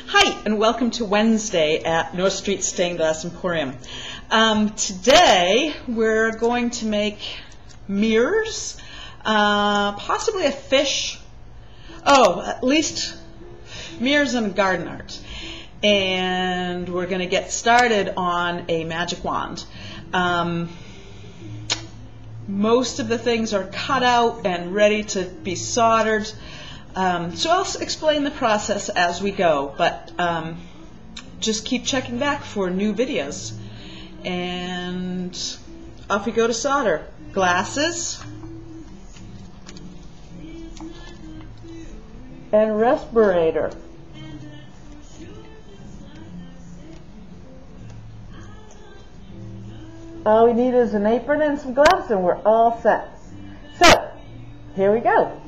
Hi, and welcome to Wednesday at North Street Stained Glass Emporium. Today we're going to make mirrors, possibly a fish, at least mirrors and garden art. And we're going to get started on a magic wand. Most of the things are cut out and ready to be soldered. So I'll explain the process as we go, but just keep checking back for new videos. And off we go to solder. Glasses and respirator. All we need is an apron and some gloves and we're all set. So, here we go.